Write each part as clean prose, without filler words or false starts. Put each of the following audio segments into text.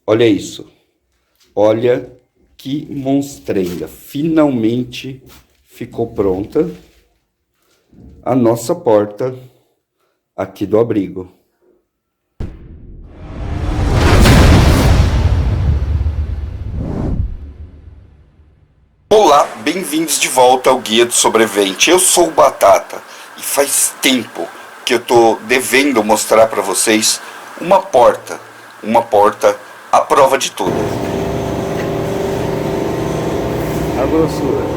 Olha isso. Olha que monstrenga. Finalmente ficou pronta a nossa porta aqui do abrigo. Olá, bem-vindos de volta ao Guia do Sobrevivente. Eu sou o Batata e faz tempo que eu tô devendo mostrar para vocês uma porta à prova de tudo. A grossura.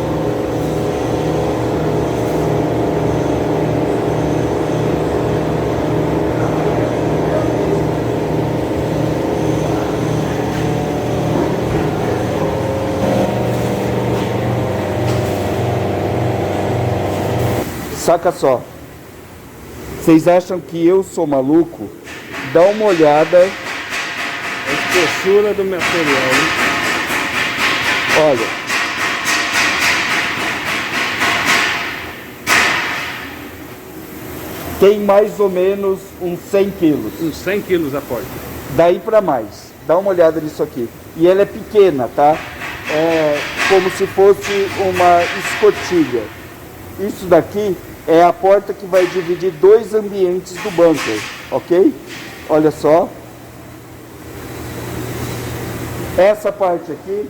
Saca só, vocês acham que eu sou maluco? Dá uma olhada. A espessura do material, hein? Olha. Tem mais ou menos uns 100 quilos. Uns 100 quilos a porta. Daí pra mais. Dá uma olhada nisso aqui. E ela é pequena, tá? É como se fosse uma escotilha. Isso daqui é a porta que vai dividir dois ambientes do bunker, ok? Olha só. Essa parte aqui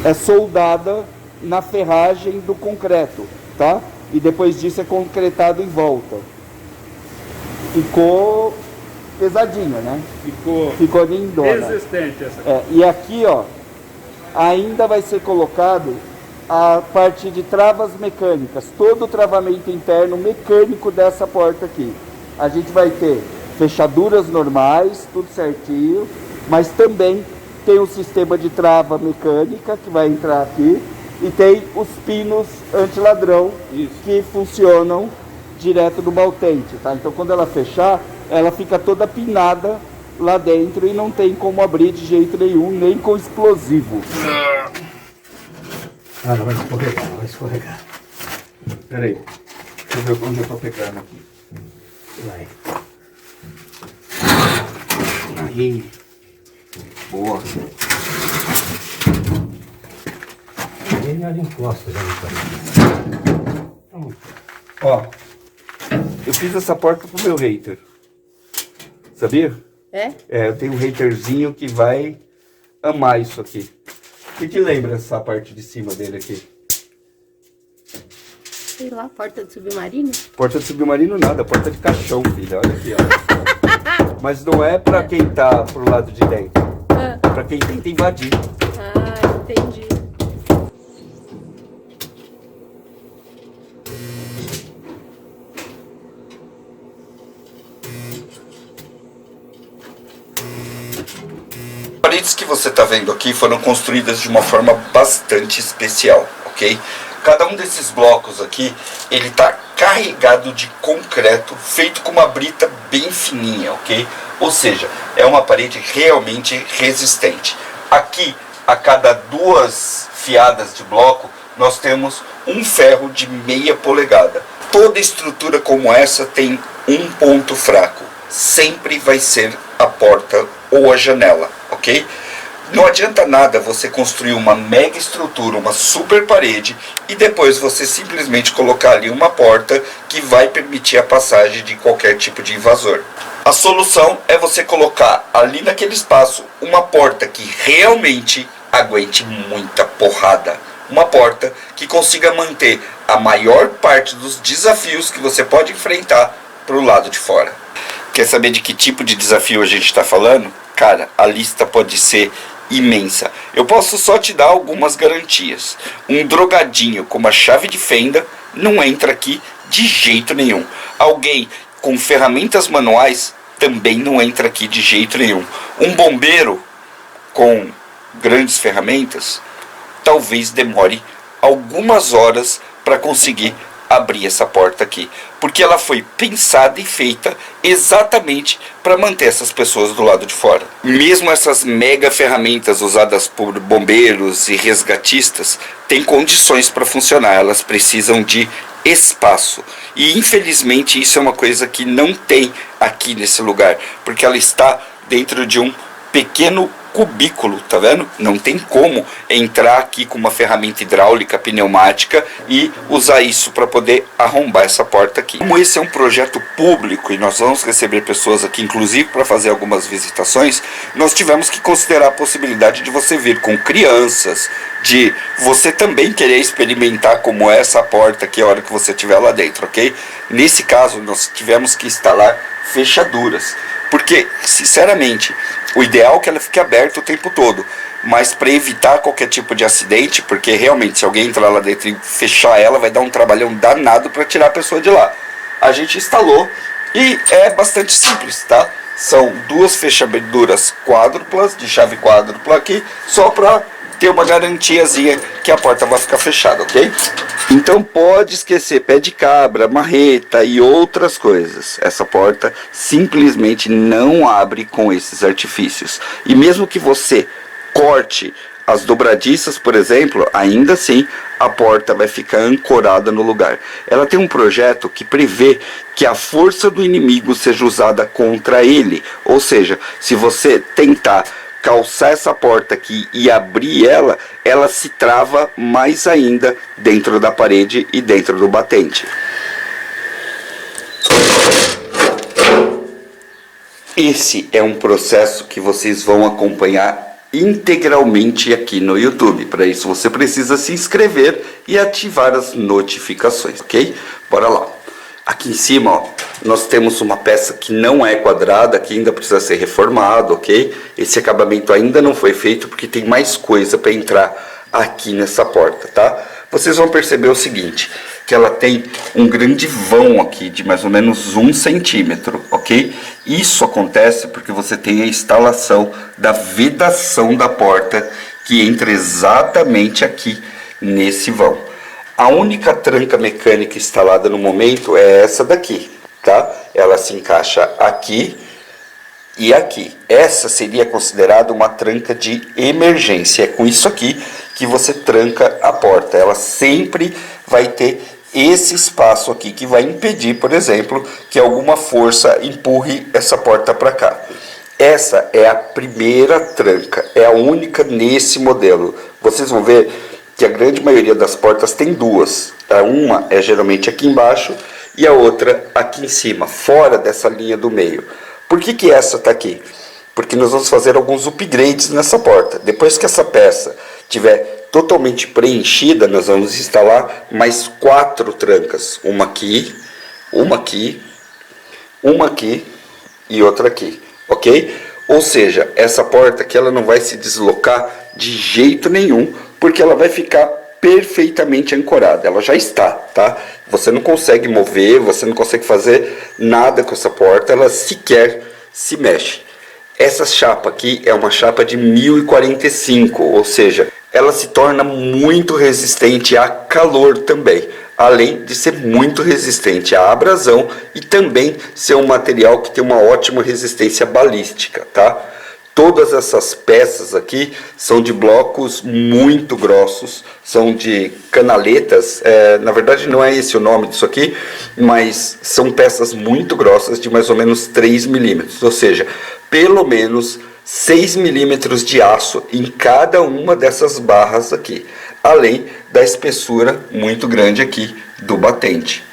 é soldada na ferragem do concreto, tá? E depois disso é concretado em volta. Ficou pesadinha, né? Ficou lindona. Resistente essa coisa. E aqui, ó, ainda vai ser colocado a parte de travas mecânicas, todo o travamento interno mecânico dessa porta aqui. A gente vai ter fechaduras normais, tudo certinho, mas também tem o sistema de trava mecânica que vai entrar aqui e tem os pinos anti-ladrão que funcionam direto do baltente, tá? Então quando ela fechar, ela fica toda pinada lá dentro e não tem como abrir de jeito nenhum, nem com explosivo. Ah, não vai escorregar, não vai escorregar. Pera aí, deixa eu ver onde eu tô pegando aqui. Vai. Aí. Boa. Ele já encosta já no Pronto. Ó, eu fiz essa porta pro meu hater. Sabia? É? Eu tenho um haterzinho que vai amar isso aqui. O que lembra essa parte de cima dele aqui? Sei lá, porta de submarino? Porta de submarino nada, porta de caixão, filha. Olha aqui, ó. Mas não é pra quem tá pro lado de dentro. É pra quem tenta invadir. Ah, entendi. As paredes que você está vendo aqui foram construídas de uma forma bastante especial, ok? Cada um desses blocos aqui, ele está carregado de concreto, feito com uma brita bem fininha, ok? Ou seja, é uma parede realmente resistente. Aqui, a cada duas fiadas de bloco, nós temos um ferro de meia polegada. Toda estrutura como essa tem um ponto fraco. Sempre vai ser a porta ou a janela, ok? Não adianta nada você construir uma mega estrutura, uma super parede e depois você simplesmente colocar ali uma porta que vai permitir a passagem de qualquer tipo de invasor. A solução é você colocar ali naquele espaço uma porta que realmente aguente muita porrada. Uma porta que consiga manter a maior parte dos desafios que você pode enfrentar para o lado de fora. Quer saber de que tipo de desafio a gente está falando? Cara, a lista pode ser imensa. Eu posso só te dar algumas garantias. Um drogadinho com uma chave de fenda não entra aqui de jeito nenhum. Alguém com ferramentas manuais também não entra aqui de jeito nenhum. Um bombeiro com grandes ferramentas talvez demore algumas horas para conseguir abrir essa porta aqui, porque ela foi pensada e feita exatamente para manter essas pessoas do lado de fora. Mesmo essas mega ferramentas usadas por bombeiros e resgatistas têm condições para funcionar, elas precisam de espaço. E infelizmente isso é uma coisa que não tem aqui nesse lugar, porque ela está dentro de um pequeno cubículo, tá vendo? Não tem como entrar aqui com uma ferramenta hidráulica pneumática e usar isso para poder arrombar essa porta aqui. Como esse é um projeto público e nós vamos receber pessoas aqui, inclusive para fazer algumas visitações, nós tivemos que considerar a possibilidade de você vir com crianças, de você também querer experimentar como é essa porta aqui a hora que você estiver lá dentro, ok? Nesse caso, nós tivemos que instalar fechaduras, porque, sinceramente, o ideal é que ela fique aberta o tempo todo, mas para evitar qualquer tipo de acidente, porque realmente se alguém entrar lá dentro e fechar ela, vai dar um trabalhão danado para tirar a pessoa de lá. A gente instalou e é bastante simples, tá? São duas fechaduras quádruplas, de chave quádrupla aqui, só para ter uma garantiazinha que a porta vai ficar fechada, ok? Então pode esquecer pé de cabra, marreta e outras coisas. Essa porta simplesmente não abre com esses artifícios. E mesmo que você corte as dobradiças, por exemplo, ainda assim a porta vai ficar ancorada no lugar. Ela tem um projeto que prevê que a força do inimigo seja usada contra ele. Ou seja, se você tentar calçar essa porta aqui e abrir ela, ela se trava mais ainda dentro da parede e dentro do batente. Esse é um processo que vocês vão acompanhar integralmente aqui no YouTube. Para isso você precisa se inscrever e ativar as notificações, ok? Bora lá. Aqui em cima, ó, nós temos uma peça que não é quadrada, que ainda precisa ser reformado, ok? Esse acabamento ainda não foi feito porque tem mais coisa para entrar aqui nessa porta, tá? Vocês vão perceber o seguinte, que ela tem um grande vão aqui de mais ou menos 1 centímetro, ok? Isso acontece porque você tem a instalação da vedação da porta que entra exatamente aqui nesse vão. A única tranca mecânica instalada no momento é essa daqui, tá? Ela se encaixa aqui e aqui. Essa seria considerada uma tranca de emergência. É com isso aqui que você tranca a porta. Ela sempre vai ter esse espaço aqui que vai impedir, por exemplo, que alguma força empurre essa porta para cá. Essa é a primeira tranca, é a única nesse modelo. Vocês vão ver que a grande maioria das portas tem duas. Uma é geralmente aqui embaixo e a outra aqui em cima, fora dessa linha do meio. Por que essa está aqui? Porque nós vamos fazer alguns upgrades nessa porta. Depois que essa peça estiver totalmente preenchida, nós vamos instalar mais 4 trancas. Uma aqui, uma aqui, uma aqui e outra aqui, ok? Ou seja, essa porta aqui ela não vai se deslocar de jeito nenhum, porque ela vai ficar perfeitamente ancorada. Ela já está, tá? Você não consegue mover, você não consegue fazer nada com essa porta, ela sequer se mexe. Essa chapa aqui é uma chapa de 1045, ou seja, ela se torna muito resistente a calor também, além de ser muito resistente à abrasão e também ser um material que tem uma ótima resistência balística, tá? Todas essas peças aqui são de blocos muito grossos, são de canaletas, na verdade não é esse o nome disso aqui, mas são peças muito grossas de mais ou menos 3 milímetros, ou seja, pelo menos 6 milímetros de aço em cada uma dessas barras aqui, além da espessura muito grande aqui do batente.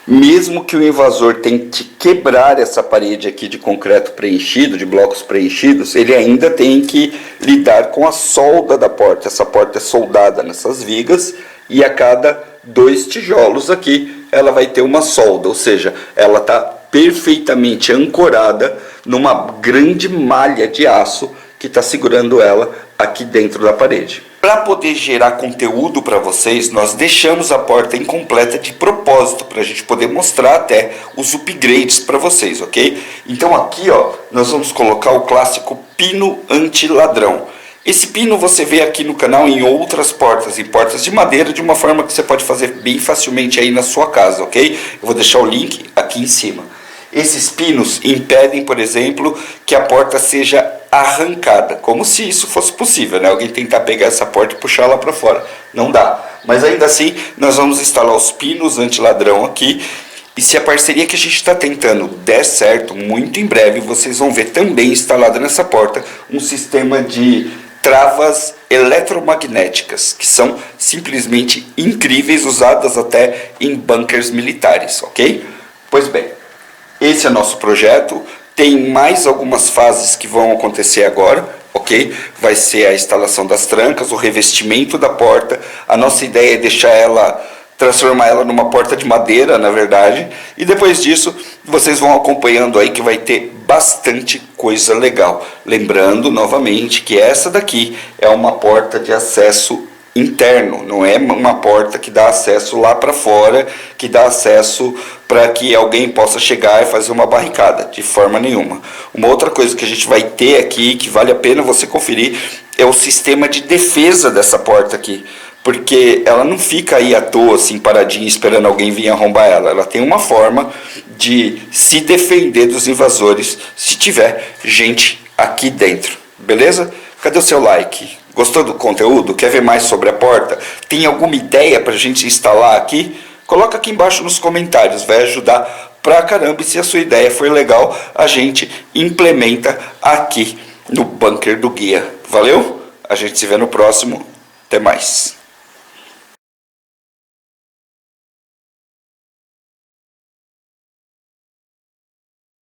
Mesmo que o invasor tente quebrar essa parede aqui de concreto preenchido, de blocos preenchidos, ele ainda tem que lidar com a solda da porta. Essa porta é soldada nessas vigas e a cada 2 tijolos aqui ela vai ter uma solda, ou seja, ela está perfeitamente ancorada numa grande malha de aço que está segurando ela aqui dentro da parede. Para poder gerar conteúdo para vocês, nós deixamos a porta incompleta de propósito, para a gente poder mostrar até os upgrades para vocês, ok? Então aqui, ó, nós vamos colocar o clássico pino anti-ladrão. Esse pino você vê aqui no canal em outras portas, em portas de madeira, de uma forma que você pode fazer bem facilmente aí na sua casa, ok? Eu vou deixar o link aqui em cima. Esses pinos impedem, por exemplo, que a porta seja arrancada, como se isso fosse possível, né? Alguém tentar pegar essa porta e puxar ela para fora. Não dá. Mas ainda assim, nós vamos instalar os pinos anti-ladrão aqui. E se a parceria que a gente está tentando der certo, muito em breve vocês vão ver também instalado nessa porta um sistema de travas eletromagnéticas, que são simplesmente incríveis, usadas até em bunkers militares, ok? Pois bem, esse é nosso projeto, tem mais algumas fases que vão acontecer agora, ok? Vai ser a instalação das trancas, o revestimento da porta, a nossa ideia é transformar ela numa porta de madeira, na verdade, e depois disso vocês vão acompanhando aí que vai ter bastante coisa legal. Lembrando novamente que essa daqui é uma porta de acesso interno, não é uma porta que dá acesso lá para fora, que dá acesso para que alguém possa chegar e fazer uma barricada, de forma nenhuma. Uma outra coisa que a gente vai ter aqui, que vale a pena você conferir, é o sistema de defesa dessa porta aqui, porque ela não fica aí à toa, assim, paradinha, esperando alguém vir arrombar ela. Ela tem uma forma de se defender dos invasores se tiver gente aqui dentro, beleza? Cadê o seu like? Gostou do conteúdo? Quer ver mais sobre a porta? Tem alguma ideia pra gente instalar aqui? Coloca aqui embaixo nos comentários, vai ajudar pra caramba. E se a sua ideia for legal, a gente implementa aqui no bunker do guia. Valeu? A gente se vê no próximo. Até mais.